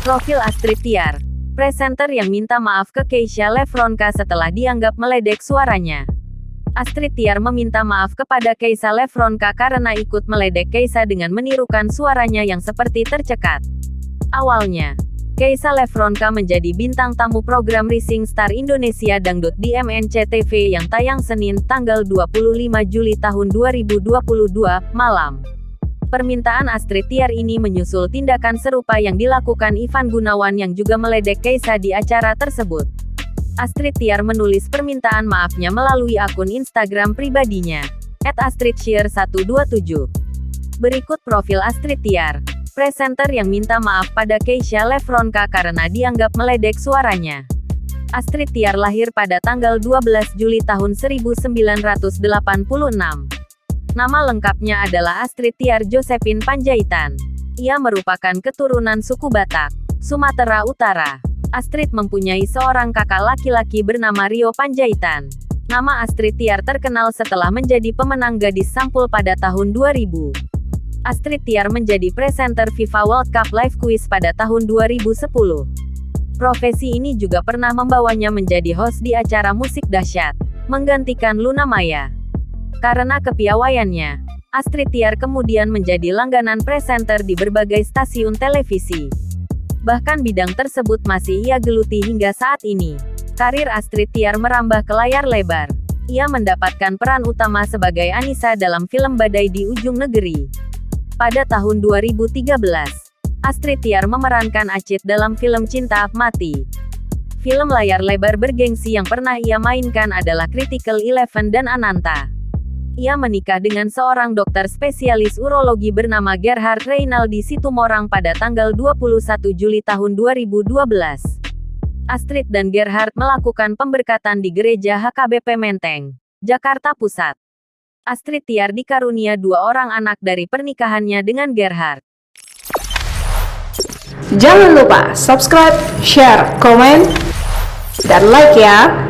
Profil Astrid Tiar. Presenter yang minta maaf ke Keisha Lefronka setelah dianggap meledek suaranya. Astrid Tiar meminta maaf kepada Keisha Lefronka karena ikut meledek Keisha dengan menirukan suaranya yang seperti tercekat. Awalnya, Keisha Lefronka menjadi bintang tamu program Rising Star Indonesia Dangdut di MNCTV yang tayang Senin, tanggal 25 Juli tahun 2022, malam. Permintaan Astrid Tiar ini menyusul tindakan serupa yang dilakukan Ivan Gunawan yang juga meledek Keisha di acara tersebut. Astrid Tiar menulis permintaan maafnya melalui akun Instagram pribadinya, @astridshare127. Berikut profil Astrid Tiar, presenter yang minta maaf pada Keisha Lefronka karena dianggap meledek suaranya. Astrid Tiar lahir pada tanggal 12 Juli tahun 1986. Nama lengkapnya adalah Astrid Tiar Josephine Panjaitan. Ia merupakan keturunan suku Batak, Sumatera Utara. Astrid mempunyai seorang kakak laki-laki bernama Rio Panjaitan. Nama Astrid Tiar terkenal setelah menjadi pemenang Gadis Sampul pada tahun 2000. Astrid Tiar menjadi presenter FIFA World Cup Live Quiz pada tahun 2010. Profesi ini juga pernah membawanya menjadi host di acara musik dahsyat, menggantikan Luna Maya. Karena kepiawaiannya, Astrid Tiar kemudian menjadi langganan presenter di berbagai stasiun televisi. Bahkan bidang tersebut masih ia geluti hingga saat ini. Karir Astrid Tiar merambah ke layar lebar. Ia mendapatkan peran utama sebagai Anissa dalam film Badai di Ujung Negeri. Pada tahun 2013, Astrid Tiar memerankan Acit dalam film Cinta Mati. Film layar lebar bergengsi yang pernah ia mainkan adalah Critical Eleven dan Ananta. Ia menikah dengan seorang dokter spesialis urologi bernama Gerhard Reynaldi Situmorang pada tanggal 21 Juli tahun 2012. Astrid dan Gerhard melakukan pemberkatan di Gereja HKBP Menteng, Jakarta Pusat. Astrid Tiar dikarunia 2 orang anak dari pernikahannya dengan Gerhard. Jangan lupa subscribe, share, komen, dan like ya!